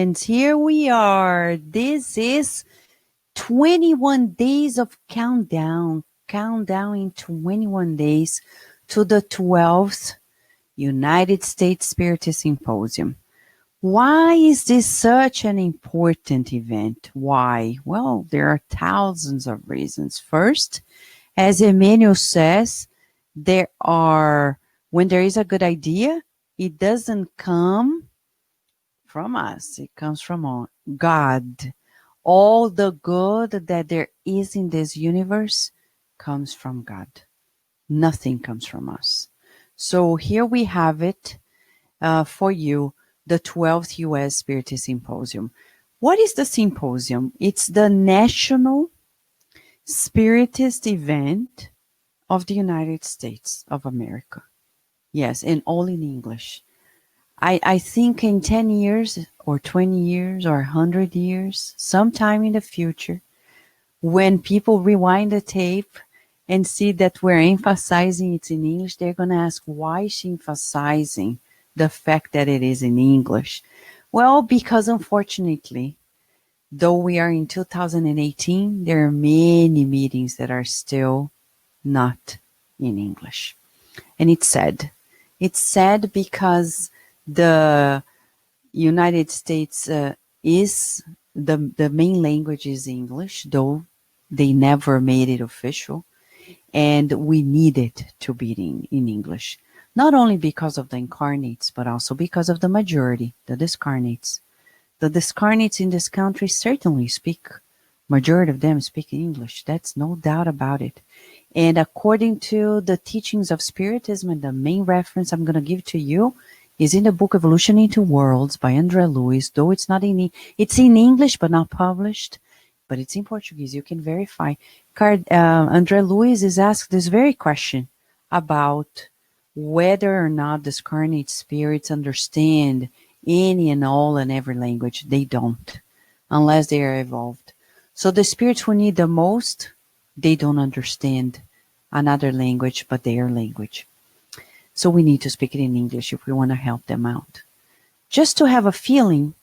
friends, here we are. This is 21 days of countdown. Countdown in 21 days to the 12th United States Spiritist Symposium. Why is this such an important event? Why? Well, there are thousands of reasons. First, as Emmanuel says, when there is a good idea, it doesn't come from us. It comes from God. All the good that there is in this universe comes from God. Nothing comes from us. So here we have it for you, the 12th U.S. Spiritist Symposium. What is the symposium? It's the National Spiritist event of the United States of America. Yes, and all in English. I think in 10 years or 20 years or 100 years, sometime in the future, when people rewind the tape and see that we're emphasizing it in English, they're going to ask, why is she emphasizing the fact that it is in English? Well, because unfortunately, though we are in 2018, there are many meetings that are still not in English. And it's sad. It's sad because the United States is the main language is English, though they never made it official, and we need it to be in English, not only because of the incarnates, but also because of the majority, the discarnates. The discarnates in this country certainly majority of them speak English. That's no doubt about it. And according to the teachings of Spiritism, and the main reference I'm going to give to you is in the book Evolution into Worlds by André Luiz, though it's it's in English but not published, but it's in Portuguese. You can verify. André Luiz is asked this very question about whether or not discarnate spirits understand any and all and every language. They don't, unless they are evolved. So the spirits who need the most, they don't understand another language but their language. So we need to speak it in English if we want to help them out. Just to have a feeling,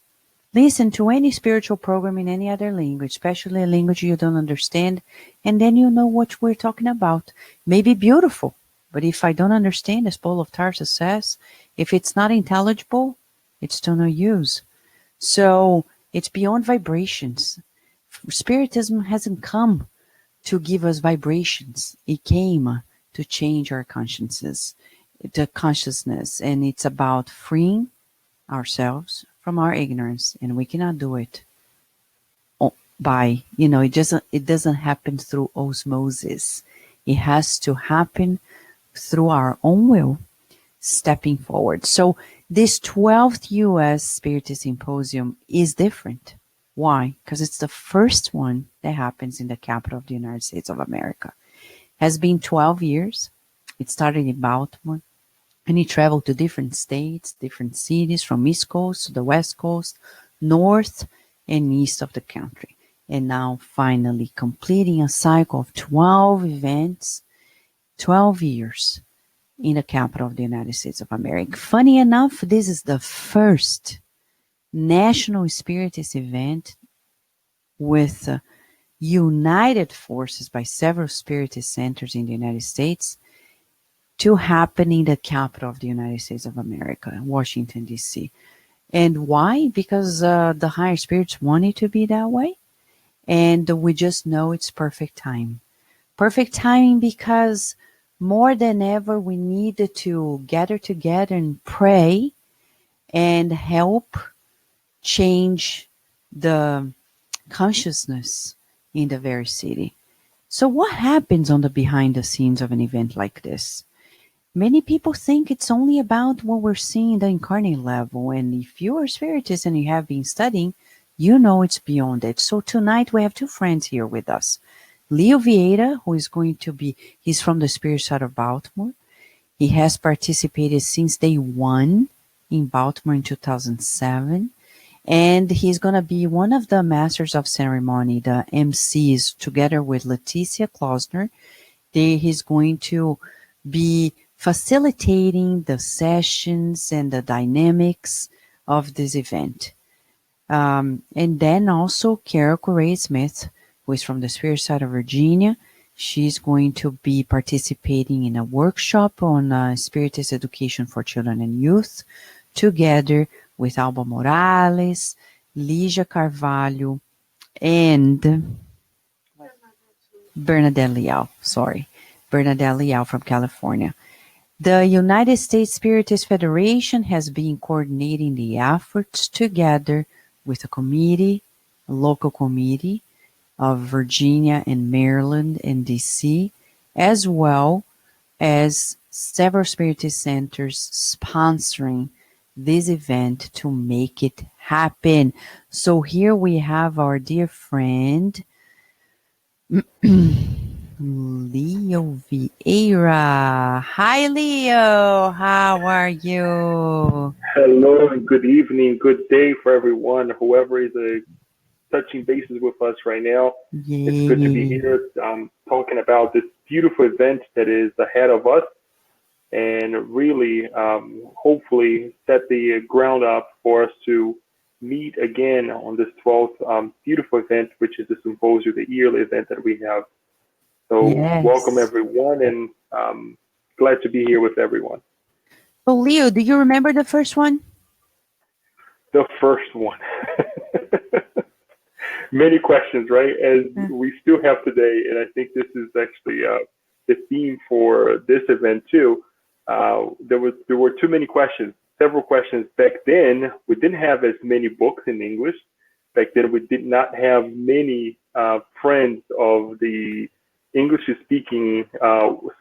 listen to any spiritual program in any other language, especially a language you don't understand, and then you know what we're talking about. Maybe beautiful, but if I don't understand, as Paul of Tarsus says, if it's not intelligible, it's to no use. So it's beyond vibrations. Spiritism hasn't come to give us vibrations. It came to change our consciences. The consciousness, and it's about freeing ourselves from our ignorance, and we cannot do it by, it doesn't happen through osmosis. It has to happen through our own will, stepping forward. So this 12th U.S. Spiritist Symposium is different. Why? Because it's the first one that happens in the capital of the United States of America. It has been 12 years. It started in Baltimore, and he traveled to different states, different cities, from East Coast to the West Coast, north and east of the country. And now finally completing a cycle of 12 events, 12 years in the capital of the United States of America. Funny enough, this is the first national Spiritist event with united forces by several Spiritist centers in the United States to happen in the capital of the United States of America, Washington, D.C. And why? Because the higher spirits want it to be that way. And we just know it's perfect time. Perfect timing because more than ever we need to gather together and pray and help change the consciousness in the very city. So what happens on the behind the scenes of an event like this? Many people think it's only about what we're seeing in the incarnate level. And if you are Spiritist and you have been studying, you know it's beyond it. So tonight we have two friends here with us. Leo Vieira, who is he's from the Spirit side of Baltimore. He has participated since day one in Baltimore in 2007. And he's going to be one of the masters of ceremony, the MCs, together with Leticia Klausner. He's going to be facilitating the sessions and the dynamics of this event. And then also Carol Correa Smith, who is from the Spirit side of Virginia. She's going to be participating in a workshop on Spiritist education for children and youth, together with Alba Morales, Lígia Carvalho, and Bernadette Leal. Sorry, Bernadette Leal from California. The United States Spiritist Federation has been coordinating the efforts together with a local committee of Virginia and Maryland and DC, as well as several Spiritist centers sponsoring this event to make it happen. So here we have our dear friend Leo Vieira. Hi, Leo. How are you? Hello and good evening, good day for everyone, whoever is touching bases with us right now. It's good to be Yay. here talking about this beautiful event that is ahead of us and really, hopefully, set the ground up for us to meet again on this 12th beautiful event, which is the Symposium, the yearly event that we have. So, welcome Yes. everyone and glad to be here with everyone. So, Leo, do you remember the first one? The first one. Many questions, right? As Uh, we still have today, and I think this is actually the theme for this event too. There were too many questions, several questions back then. We didn't have as many books in English. Back then, we did not have many friends of the English-speaking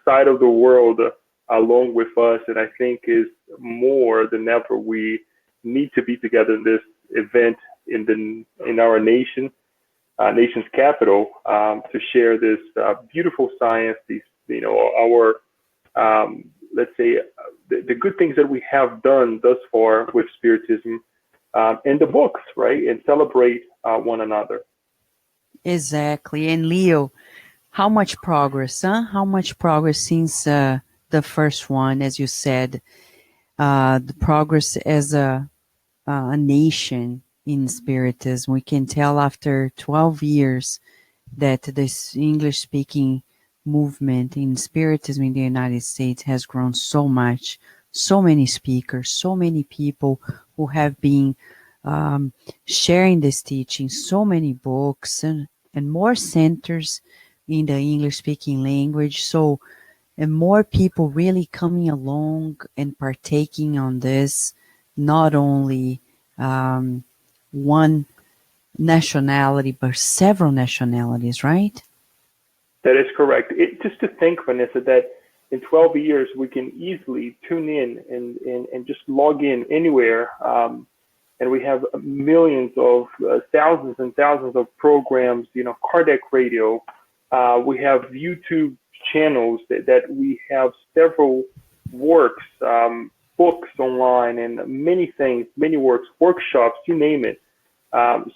side of the world along with us, and I think is more than ever we need to be together in this event in our nation's capital, to share this beautiful science. These, our let's say the good things that we have done thus far with Spiritism, and the books, right, and celebrate one another. exactly. And Leo, how much progress, huh? How much progress since the first one, as you said, the progress as a nation in Spiritism. We can tell after 12 years that this English speaking movement in Spiritism in the United States has grown so much, so many speakers, so many people who have been um, sharing this teaching, so many books and more centers in the English speaking language. So, and more people really coming along and partaking on this, not only um, one nationality, but several nationalities, right? That is correct. Just to think, Vanessa, that in 12 years we can easily tune in and just log in anywhere. And we have millions of thousands and thousands of programs, cardiac radio. We have YouTube channels that we have several works, books online, and many things, many works, workshops, you name it.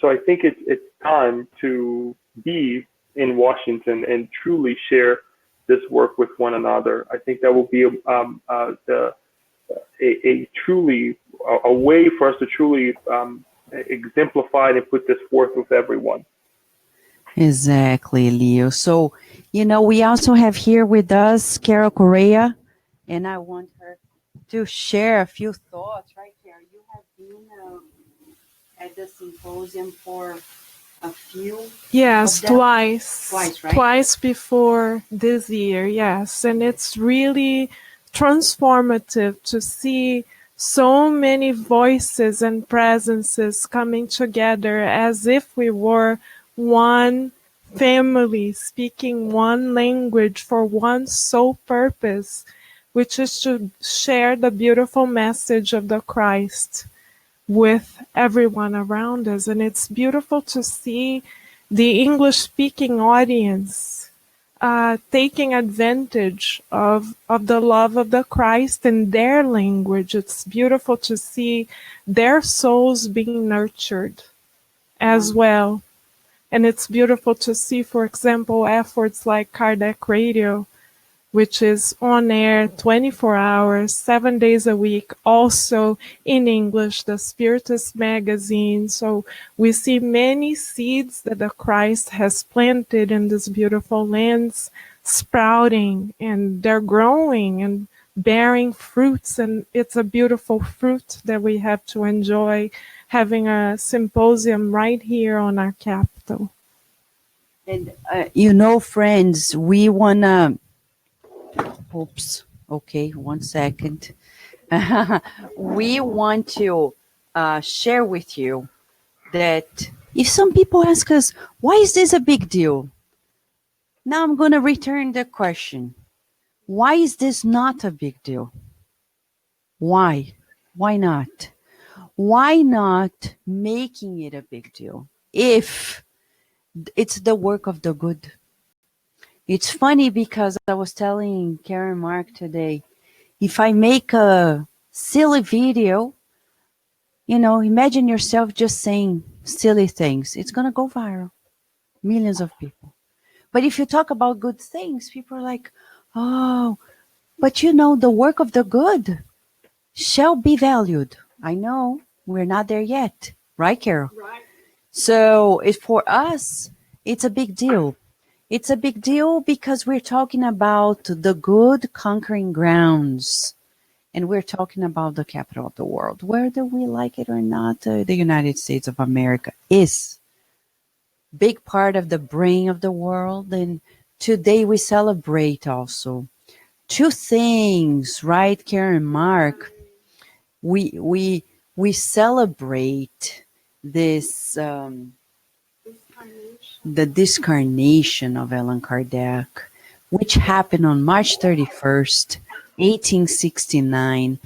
So I think it's time to be in Washington and truly share this work with one another. I think that will be a truly a way for us to truly exemplify and put this forth with everyone. Exactly, Leo. So, we also have here with us Carol Correa, and I want her to share a few thoughts, right, Carol? You have been at the symposium for a few of Yes, them, twice. twice, right? Twice before this year, yes. And it's really transformative to see so many voices and presences coming together as if we were one family, speaking one language for one sole purpose, which is to share the beautiful message of the Christ with everyone around us. And it's beautiful to see the English speaking audience taking advantage of the love of the Christ in their language. It's beautiful to see their souls being nurtured as well. And it's beautiful to see, for example, efforts like cardiac radio which is on air 24 hours, 7 days a week, also in English, the Spiritist magazine. So we see many seeds that the Christ has planted in these beautiful lands sprouting, and they're growing and bearing fruits, and it's a beautiful fruit that we have to enjoy having a symposium right here on our capital. And friends, we wanna. Oops. Okay, 1 second. We want to share with you that if some people ask us, why is this a big deal? Now I'm going to return the question. Why is this not a big deal? Why? Why not? Why not making it a big deal if it's the work of the good? It's funny because I was telling Karen Mark today, if I make a silly video, imagine yourself just saying silly things. It's going to go viral. Millions of people. But if you talk about good things, people are like, oh, but the work of the good shall be valued. I know we're not there yet. Right, Carol? Right. So for us, it's a big deal. It's a big deal because we're talking about the good conquering grounds. And we're talking about the capital of the world. Whether we like it or not, the United States of America is big part of the brain of the world. And today we celebrate also two things, right, Karen Mark? We celebrate this the discarnation of Allan Kardec, which happened on March 31st, 1869,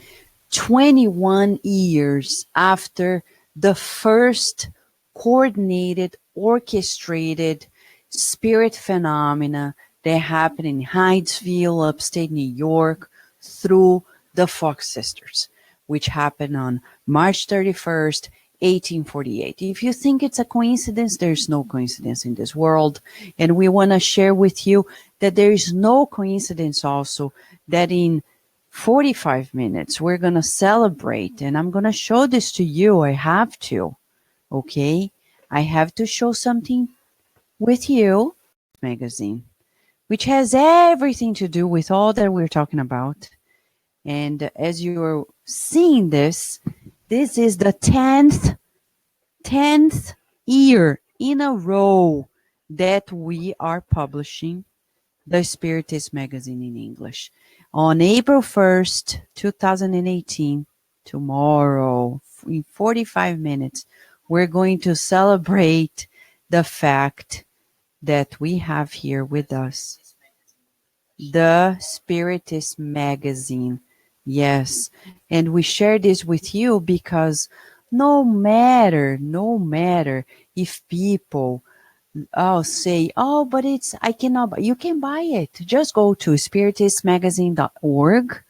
21 years after the first coordinated, orchestrated spirit phenomena that happened in Hydesville, upstate New York, through the Fox sisters, which happened on March 31st, 1848. If you think it's a coincidence, there's no coincidence in this world. And we want to share with you that there is no coincidence also that in 45 minutes we're going to celebrate. And I'm going to show this to you. I have to. Okay? I have to show something with you. Magazine, which has everything to do with all that we're talking about. And as you're seeing this is the 10th year in a row that we are publishing the Spiritist magazine in English. On April 1st, 2018, tomorrow, in 45 minutes, we're going to celebrate the fact that we have here with us the Spiritist magazine. Yes. And we share this with you because no matter if people say, oh, but I cannot buy. You can buy it. Just go to spiritistmagazine.org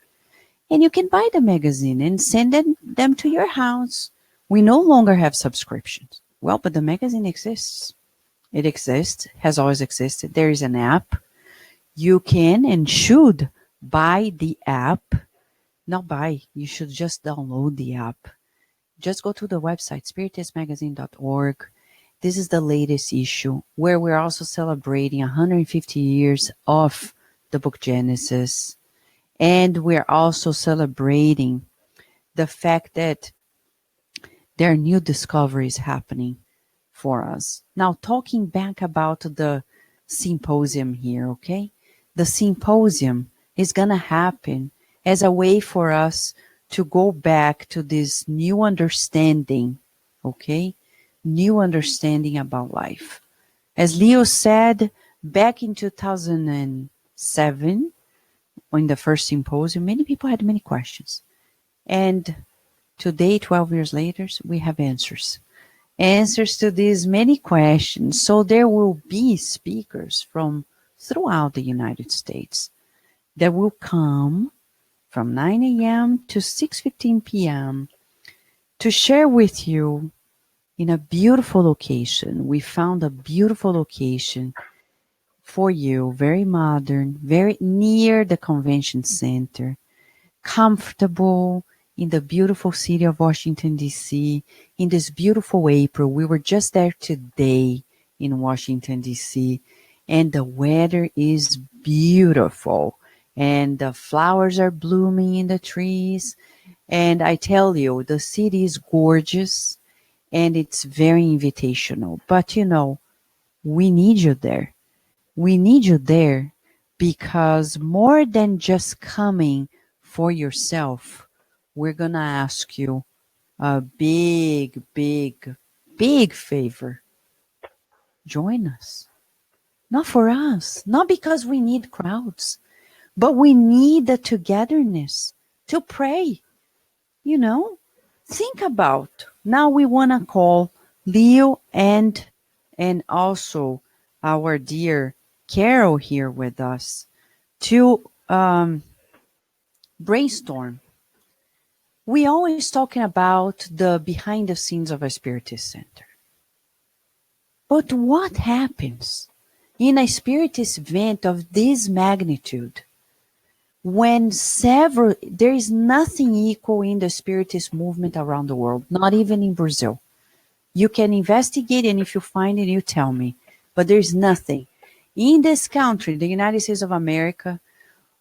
and you can buy the magazine and send them to your house. We no longer have subscriptions. Well, but the magazine exists. It exists, has always existed. There is an app. You can and should buy the app. Not buy, you should just download the app. Just go to the website, spiritistmagazine.org. This is the latest issue where we're also celebrating 150 years of the book Genesis. And we're also celebrating the fact that there are new discoveries happening for us. Now, talking back about the symposium here, okay? The symposium is going to happen as a way for us to go back to this new understanding, okay? New understanding about life. As Leo said, back in 2007, in the first symposium, many people had many questions. And today, 12 years later, we have answers. Answers to these many questions. So there will be speakers from throughout the United States that will come from 9 a.m. to 6:15 p.m. to share with you in a beautiful location. We found a beautiful location for you, very modern, very near the convention center, comfortable in the beautiful city of Washington, D.C., in this beautiful April. We were just there today in Washington, D.C., and the weather is beautiful, and the flowers are blooming in the trees. And I tell you, the city is gorgeous and it's very invitational. But we need you there. We need you there because more than just coming for yourself, we're going to ask you a big, big, big favor. Join us. Not for us, not because we need crowds, but we need the togetherness to pray. Think about. Now we want to call Leo and also our dear Carol here with us to brainstorm. We always talking about the behind the scenes of a Spiritist center. But what happens in a Spiritist event of this magnitude when there is nothing equal in the Spiritist movement around the world, not even in Brazil? You can investigate, and if you find it, you tell me. But there's nothing. In this country, the United States of America,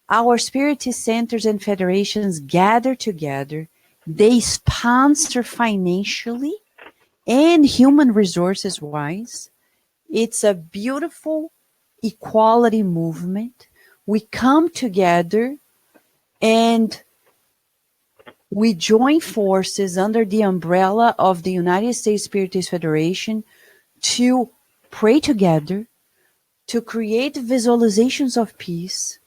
our Spiritist centers and federations gather together. They sponsor financially and human resources wise. It's a beautiful equality movement. We come together and we join forces under the umbrella of the United States Spiritist Federation to pray together, to create visualizations of peace,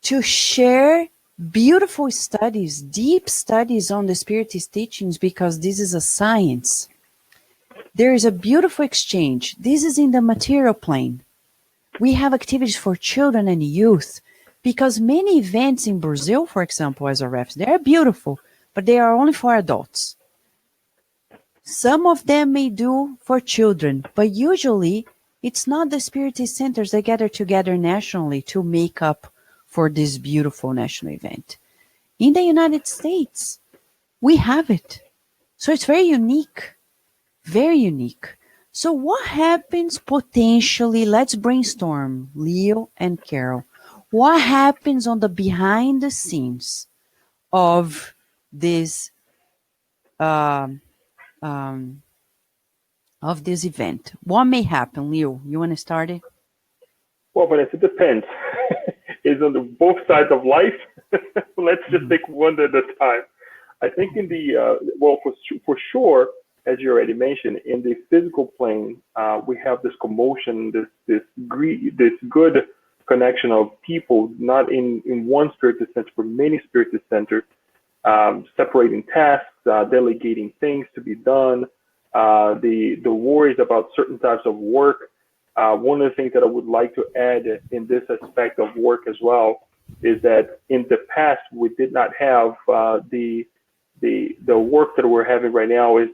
to share beautiful studies, deep studies on the Spiritist teachings, because this is a science. There is a beautiful exchange. This is in the material plane. We have activities for children and youth, because many events in Brazil, for example, as a reference, they are beautiful, but they are only for adults. Some of them may do for children, but usually it's not the Spiritist centers that gather together nationally to make up for this beautiful national event. In the United States, we have it. So it's very unique, very unique. So what happens potentially, let's brainstorm, Leo and Carol, what happens on the behind the scenes of this event? What may happen, Leo? You want to start it? Well, Vanessa, it depends. It's on both sides of life. Let's just take one at a time. I think in the for sure, as you already mentioned, in the physical plane, we have this commotion, this good connection of people, not in one Spiritist center, but many Spiritist centers, separating tasks, delegating things to be done, the worries about certain types of work. One of the things that I would like to add in this aspect of work as well is that in the past we did not have the work that we're having right now is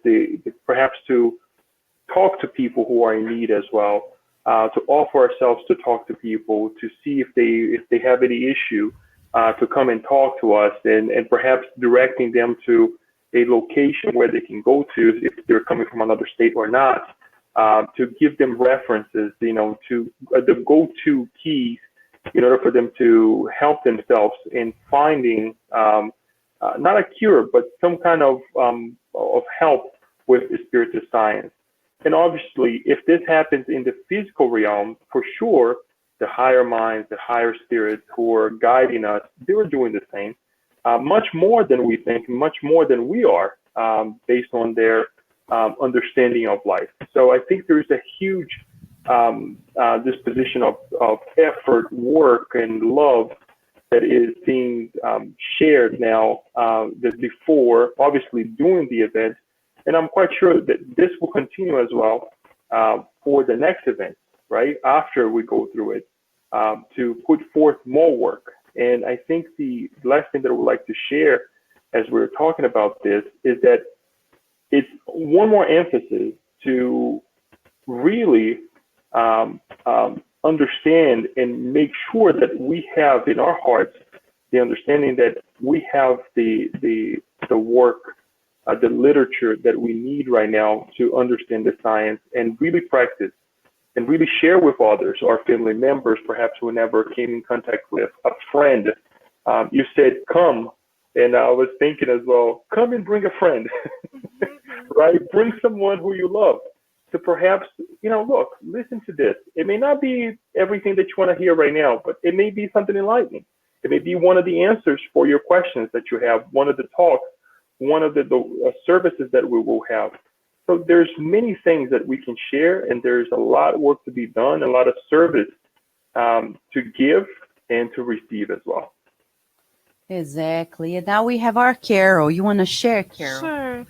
perhaps to talk to people who are in need as well, to offer ourselves to talk to people, to see if they have any issue, to come and talk to us, and perhaps directing them to a location where they can go to if they're coming from another state or not, to give them references, to the go-to keys in order for them to help themselves in finding not a cure, but some kind of help with the Spiritist science. And obviously, if this happens in the physical realm, for sure, the higher minds, the higher spirits who are guiding us, they were doing the same, much more than we think, much more than we are, based on their understanding of life. So I think there's a huge disposition of effort, work, and love that is being shared now than before, obviously during the event. And I'm quite sure that this will continue as well for the next event, right? After we go through it, to put forth more work. And I think the last thing that I would like to share as we're talking about this is that it's one more emphasis to really understand and make sure that we have in our hearts the understanding that we have the work, the literature that we need right now to understand the science and really practice and really share with others, our family members, perhaps who never came in contact with, a friend. You said come, and I was thinking as well, come and bring a friend, right? Bring someone who you love to perhaps, look, listen to this. It may not be everything that you want to hear right now, but it may be something enlightening. It may be one of the answers for your questions that you have, one of the talks, one of the services that we will have. So there's many things that we can share, and there's a lot of work to be done, a lot of service to give and to receive as well. Exactly. And now we have our Carol. You want to share, Carol? Sure.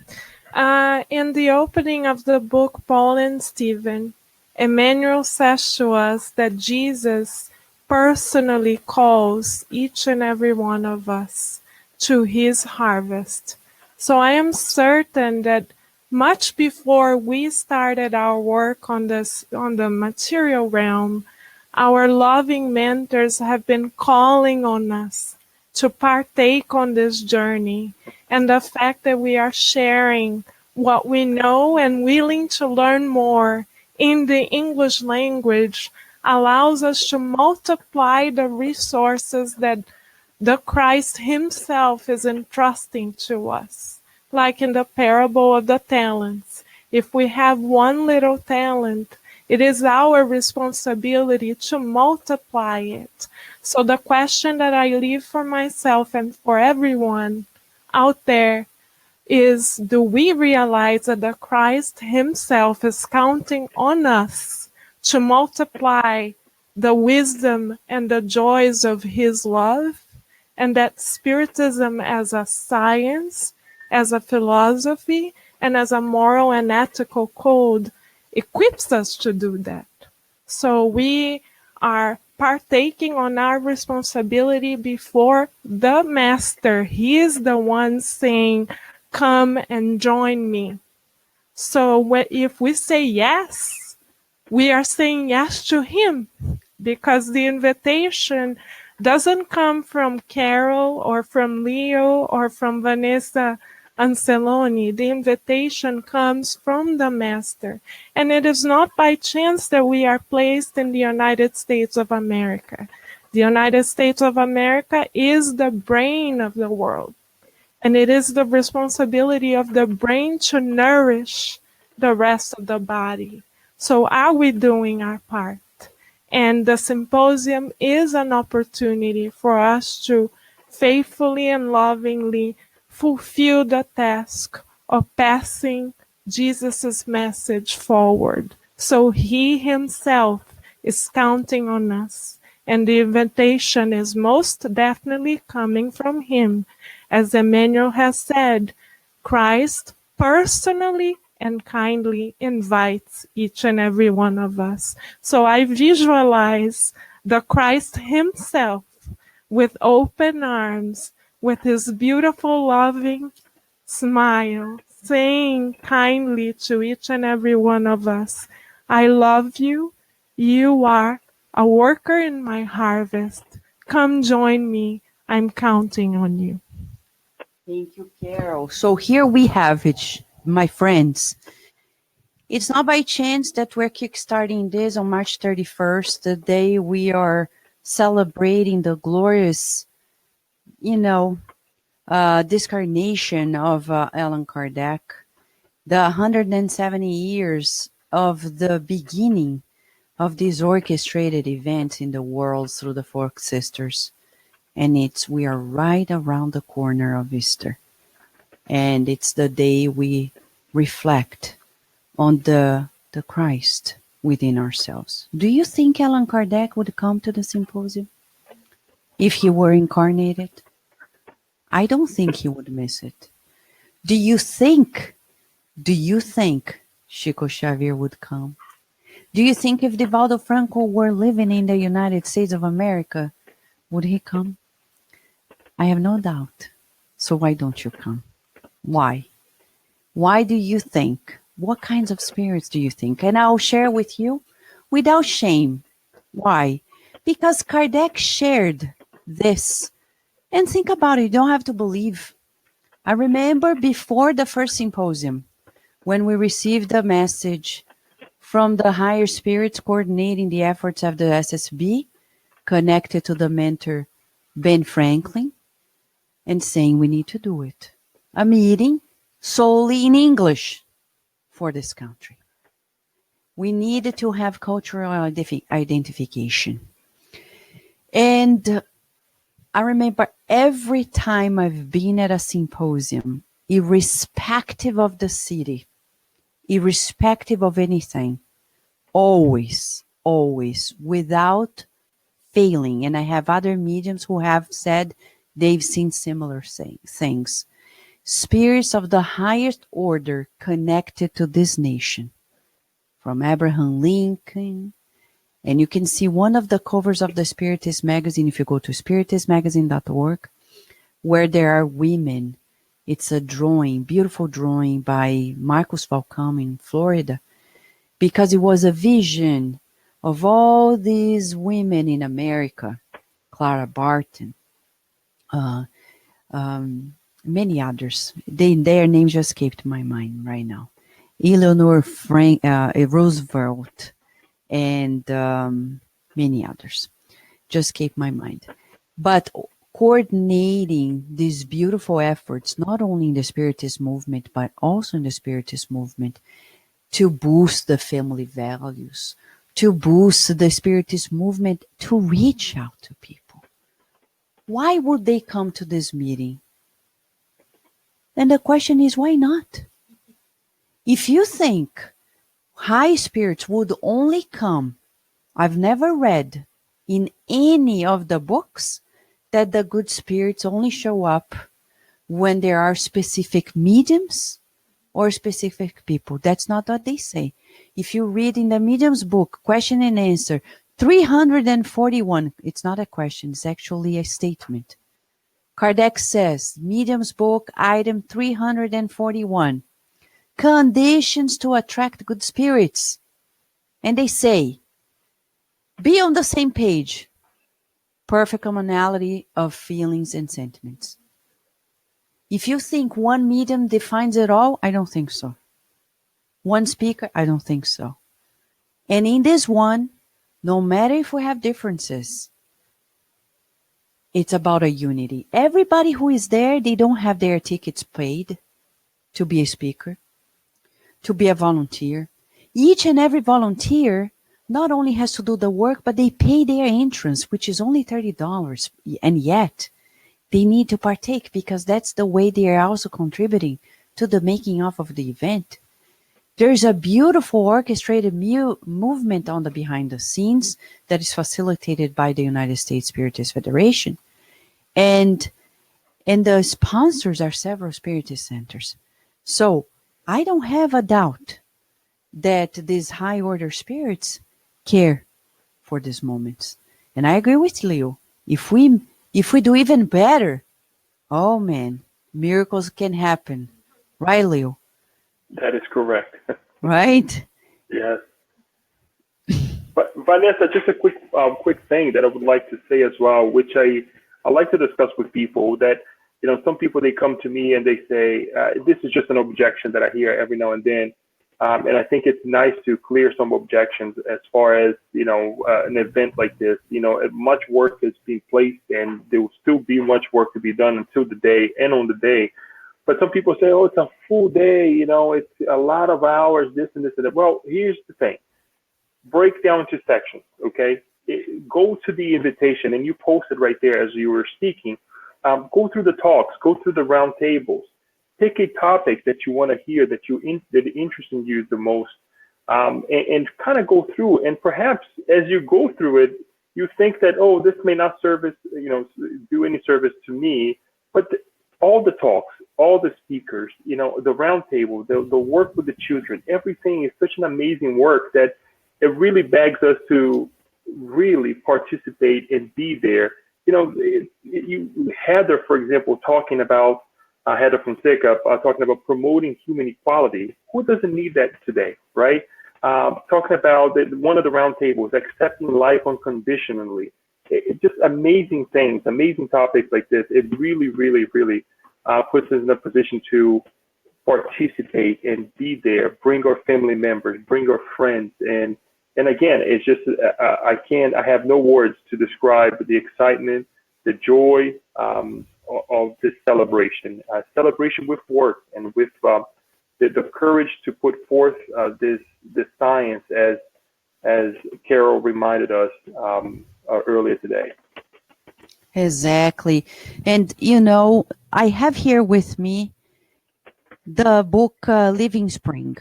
In the opening of the book, Paul and Stephen, Emmanuel says to us that Jesus personally calls each and every one of us to his harvest. So I am certain that much before we started our work on the material realm, our loving mentors have been calling on us to partake on this journey. And the fact that we are sharing what we know and willing to learn more in the English language allows us to multiply the resources that the Christ himself is entrusting to us. Like in the parable of the talents. If we have one little talent, it is our responsibility to multiply it. So the question that I leave for myself and for everyone out there is, do we realize that the Christ himself is counting on us to multiply the wisdom and the joys of his love? And that Spiritism as a science, as a philosophy, and as a moral and ethical code equips us to do that. So we are partaking on our responsibility before the Master. He is the one saying, come and join me. So if we say yes, we are saying yes to him, because the invitation doesn't come from Carol or from Leo or from Vanessa Anceloni. The invitation comes from the Master. And it is not by chance that we are placed in the United States of America. The United States of America is the brain of the world. And it is the responsibility of the brain to nourish the rest of the body. So are we doing our part? And the symposium is an opportunity for us to faithfully and lovingly fulfill the task of passing Jesus' message forward. So he himself is counting on us. And the invitation is most definitely coming from him. As Emmanuel has said, Christ personally and kindly invites each and every one of us. So I visualize the Christ himself with open arms, with his beautiful, loving smile, saying kindly to each and every one of us, I love you. You are a worker in my harvest. Come join me. I'm counting on you. Thank you, Carol. So here we have it, my friends. It's not by chance that we're kickstarting this on March 31st, the day we are celebrating the glorious, discarnation of Allan Kardec, the 170 years of the beginning of these orchestrated events in the world through the Four Sisters. And we are right around the corner of Easter. And it's the day we reflect on the Christ within ourselves. Do you think Allan Kardec would come to the symposium if he were incarnated? I don't think he would miss it. Do you think Chico Xavier would come? Do you think if Divaldo Franco were living in the United States of America, would he come? I have no doubt. So why don't you come? Why? Why do you think? What kinds of spirits do you think? And I'll share with you without shame. Why? Because Kardec shared this. And think about it, you don't have to believe. I remember before the first symposium, when we received a message from the higher spirits coordinating the efforts of the SSB, connected to the mentor Ben Franklin, and saying we need to do it. A meeting solely in English for this country. We needed to have cultural identification. And I remember every time I've been at a symposium, irrespective of the city, irrespective of anything, always, without failing, and I have other mediums who have said they've seen similar things. Spirits of the highest order connected to this nation, from Abraham Lincoln, and you can see one of the covers of the Spiritist magazine if you go to spiritistmagazine.org, where there are women. It's a drawing, beautiful drawing by Marcos Falcão in Florida, because it was a vision of all these women in America, Clara Barton, many others. Their names just escaped my mind right now. Eleanor Roosevelt, and many others just escaped my mind. But coordinating these beautiful efforts, not only in the Spiritist movement, but also in the Spiritist movement, to boost the family values, to boost the Spiritist movement, to reach out to people. Why would they come to this meeting? And the question is, why not? If you think high spirits would only come, I've never read in any of the books that the good spirits only show up when there are specific mediums or specific people. That's not what they say. If you read in the medium's book, question and answer, 341, it's not a question, it's actually a statement. Kardec says, medium's book, item 341, conditions to attract good spirits. And they say, be on the same page, perfect commonality of feelings and sentiments. If you think one medium defines it all, I don't think so. One speaker, I don't think so. And in this one, no matter if we have differences, it's about a unity. Everybody who is there, they don't have their tickets paid to be a speaker, to be a volunteer. Each and every volunteer not only has to do the work, but they pay their entrance, which is only $30. And yet, they need to partake because that's the way they are also contributing to the making of the event. There's a beautiful orchestrated movement on the behind the scenes that is facilitated by the United States Spiritist Federation. And the sponsors are several Spiritist centers. So I don't have a doubt that these high order spirits care for these moments. And I agree with Leo. If we do even better, oh man, miracles can happen. Right, Leo? That is correct. Right? Yes. But Vanessa, just a quick thing that I would like to say as well, which I like to discuss with people, that some people, they come to me and they say, this is just an objection that I hear every now and then. And I think it's nice to clear some objections as far as, an event like this. Much work is being placed, and there will still be much work to be done until the day and on the day. But some people say, oh, it's a full day, it's a lot of hours, this and this and that. Well, here's the thing. Break down into sections, okay? Go to the invitation, and you posted right there as you were speaking. Go through the talks, go through the round tables. Pick a topic that you want to hear, that interests you the most, and kind of go through. And perhaps as you go through it, you think that, oh, this may not do any service to me. But all the talks, all the speakers, the round table, the work with the children, everything is such an amazing work that it really begs us to really participate and be there. Heather, for example, talking about Heather Fonseca, talking about promoting human equality. Who doesn't need that today, right? talking about one of the roundtables, accepting life unconditionally. Just amazing things, amazing topics like this. It really, really, really puts us in a position to participate and be there, bring our family members, bring our friends, and again, it's just I have no words to describe the excitement, the joy of this celebration, celebration with work and with the courage to put forth this science as Carol reminded us earlier today. Exactly. And, I have here with me the book Living Spring.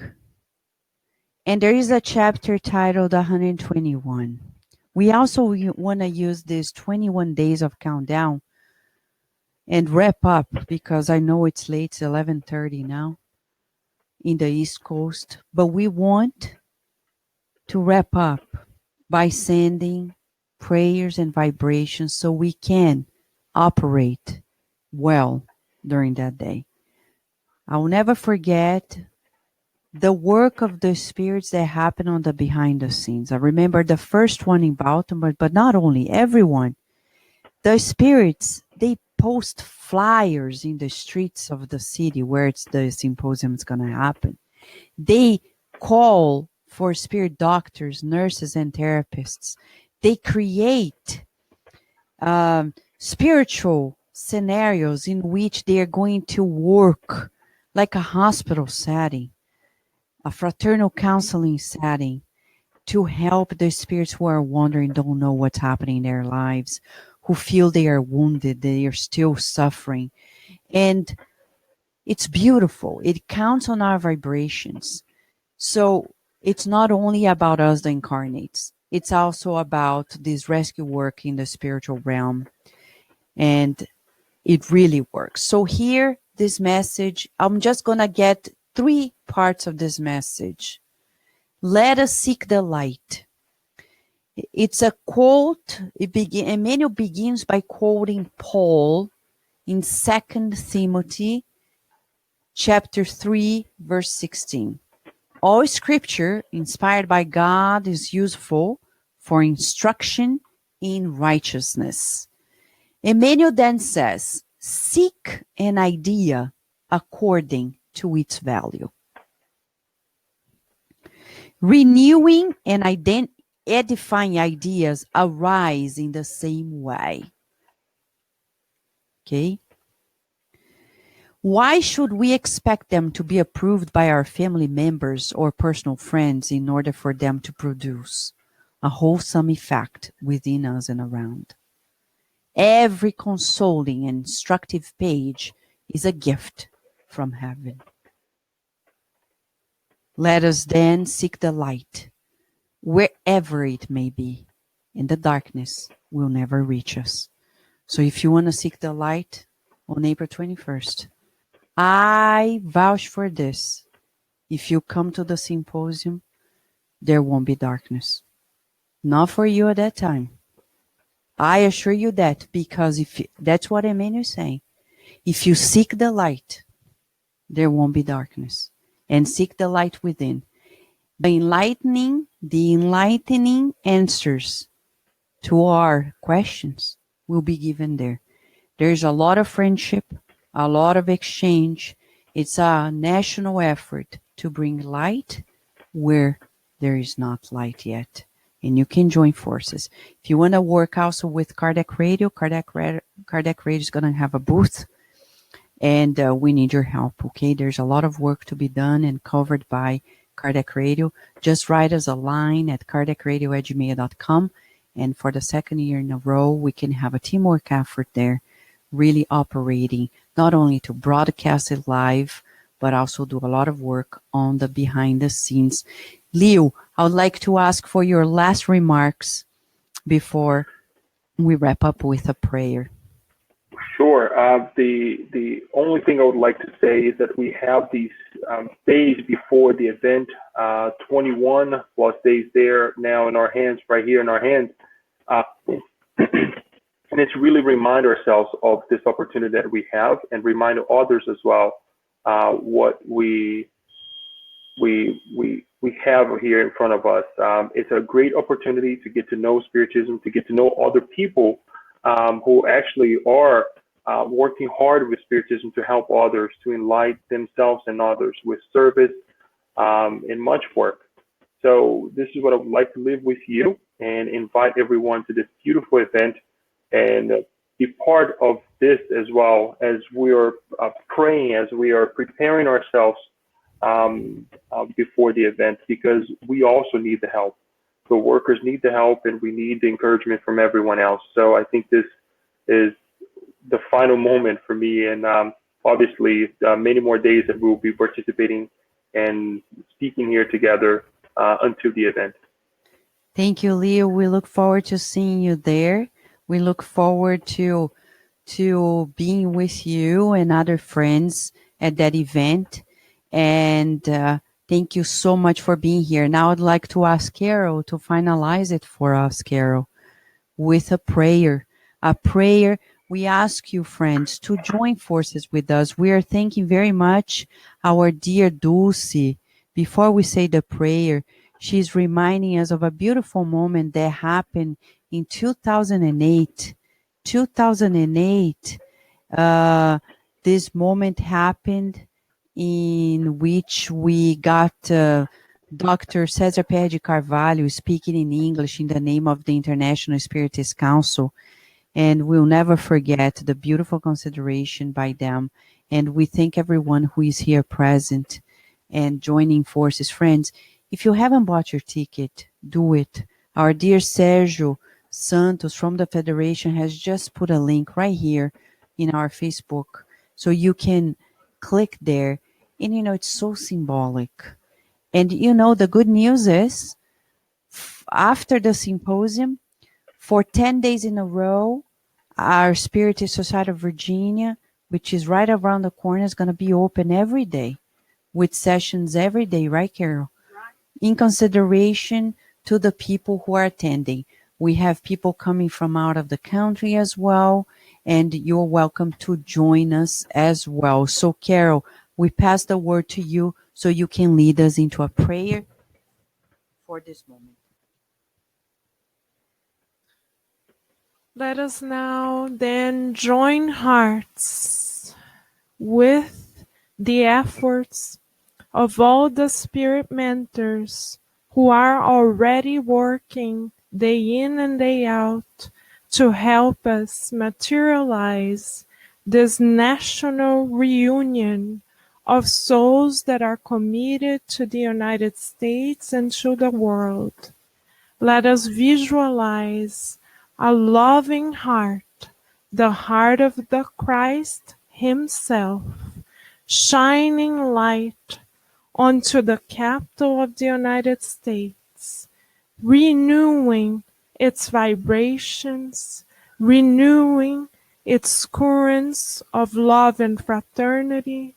And there is a chapter titled 121. We also want to use these 21 days of countdown and wrap up because I know it's late, it's 11:30 now in the East Coast, but we want to wrap up by sending prayers and vibrations so we can operate well during that day. I will never forget the work of the spirits that happen on the behind the scenes. I remember the first one in Baltimore, but not only, everyone. The spirits, they post flyers in the streets of the city where the symposium is going to happen. They call for spirit doctors, nurses, and therapists. They create spiritual scenarios in which they are going to work like a hospital setting, a fraternal counseling setting, to help the spirits who are wandering, don't know what's happening in their lives, who feel they are wounded, they are still suffering. And it's beautiful. It counts on our vibrations. So it's not only about us, the incarnates. It's also about this rescue work in the spiritual realm. And it really works. So here, this message, I'm just going to get 3 parts of this message. Let us seek the light. It's a quote. Emmanuel begins by quoting Paul in 2 Timothy chapter 3, verse 16. All scripture inspired by God is useful for instruction in righteousness. Emmanuel then says, seek an idea according to its value. Renewing and edifying ideas arise in the same way. Okay? Why should we expect them to be approved by our family members or personal friends in order for them to produce a wholesome effect within us and around? Every consoling and instructive page is a gift from heaven. Let us then seek the light, wherever it may be, and the darkness will never reach us. So if you want to seek the light on April 21st, I vouch for this. If you come to the symposium, there won't be darkness. Not for you at that time. I assure you that, because that's what Emmanuel is saying. If you seek the light, there won't be darkness. And seek the light within. The enlightening answers to our questions will be given there. There's a lot of friendship, a lot of exchange. It's a national effort to bring light where there is not light yet. And you can join forces. If you want to work also with Cardiac Radio, Cardiac Radio is going to have a booth. And we need your help, okay? There's a lot of work to be done and covered by Cardiac Radio. Just write us a line at cardiacradio@gmail.com. And for the second year in a row, we can have a teamwork effort there, really operating, not only to broadcast it live, but also do a lot of work on the behind the scenes. Leo, I would like to ask for your last remarks before we wrap up with a prayer. Sure. The only thing I would like to say is that we have these days before the event, 21 plus days there now in our hands, right here in our hands. And it's really remind ourselves of this opportunity that we have and remind others as well what we we have here in front of us. It's a great opportunity to get to know Spiritism, to get to know other people who actually are working hard with Spiritism to help others, to enlighten themselves and others with service and much work. So this is what I would like to leave with you and invite everyone to this beautiful event and be part of this as well as we are praying, as we are preparing ourselves before the event, because we also need the help. The workers need the help, and we need the encouragement from everyone else. So I think this is the final moment for me, and obviously many more days that we will be participating and speaking here together until the event. Thank you, Leo. We look forward to seeing you there. We look forward to being with you and other friends at that event. And thank you so much for being here. Now I'd like to ask Carol to finalize it for us, Carol, with a prayer. A prayer. We ask you, friends, to join forces with us. We are thanking very much our dear Dulce. Before we say the prayer, she's reminding us of a beautiful moment that happened in 2008. 2008, this moment happened in which we got Dr. Cesar Pérez de Carvalho speaking in English in the name of the International Spiritist Council. And we'll never forget the beautiful consideration by them. And we thank everyone who is here present and joining forces. Friends, if you haven't bought your ticket, do it. Our dear Sergio Santos from the Federation has just put a link right here in our Facebook. So you can click there. And it's so symbolic. And the good news is, after the symposium, for 10 days in a row, our Spiritist Society of Virginia, which is right around the corner, is going to be open every day with sessions every day, right, Carol? In consideration to the people who are attending. We have people coming from out of the country as well, and you're welcome to join us as well. So, Carol, we pass the word to you so you can lead us into a prayer for this moment. Let us now then join hearts with the efforts of all the spirit mentors who are already working day in and day out to help us materialize this national reunion of souls that are committed to the United States and to the world. Let us visualize a loving heart, the heart of the Christ Himself, shining light onto the capital of the United States, renewing its vibrations, renewing its currents of love and fraternity,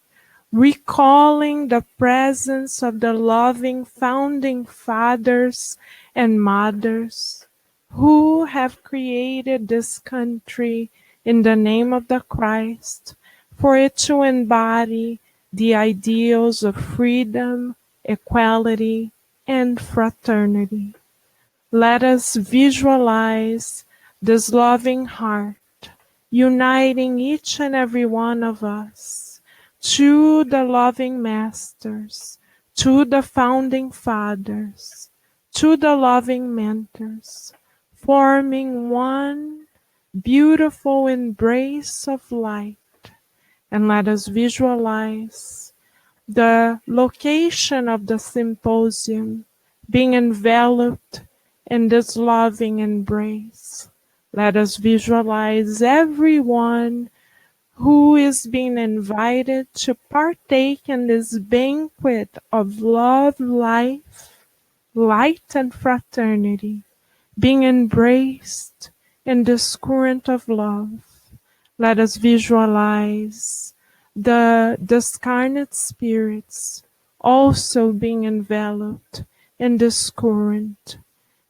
recalling the presence of the loving founding fathers and mothers who have created this country in the name of the Christ, for it to embody the ideals of freedom, equality, and fraternity. Let us visualize this loving heart uniting each and every one of us to the loving masters, to the founding fathers, to the loving mentors, forming one beautiful embrace of light. And let us visualize the location of the symposium being enveloped in this loving embrace. Let us visualize everyone who is being invited to partake in this banquet of love, life, light, and fraternity, being embraced in this current of love. Let us visualize the discarnate spirits also being enveloped in this current.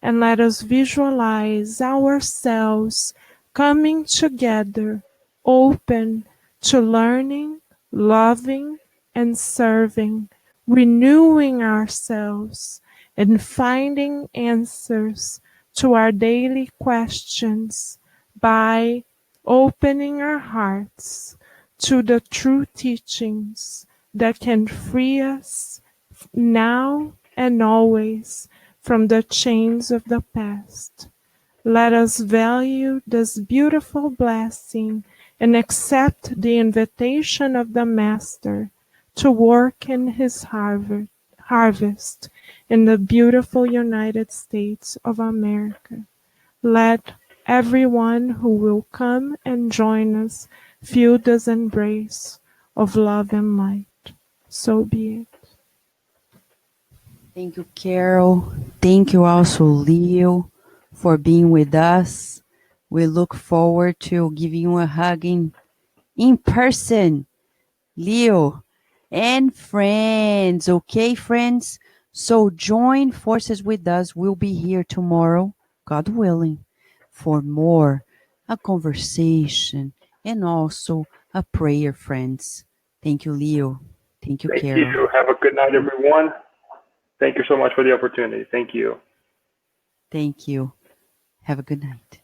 And let us visualize ourselves coming together, open to learning, loving, and serving renewing ourselves and finding answers to our daily questions by opening our hearts to the true teachings that can free us now and always from the chains of the past. Let us value this beautiful blessing and accept the invitation of the Master to work in his harvest in the beautiful United States of America. Let everyone who will come and join us feel this embrace of love and light. So be it. Thank you, Carol. Thank you also, Leo, for being with us. We look forward to giving you a hug in person, Leo, and friends. Okay, friends? So join forces with us. We'll be here tomorrow, God willing, for more a conversation and also a prayer, friends. Thank you, Leo. Thank you, Thank Carol. you. Have a good night, everyone. Thank you so much for the opportunity. Thank you. Thank you. Have a good night.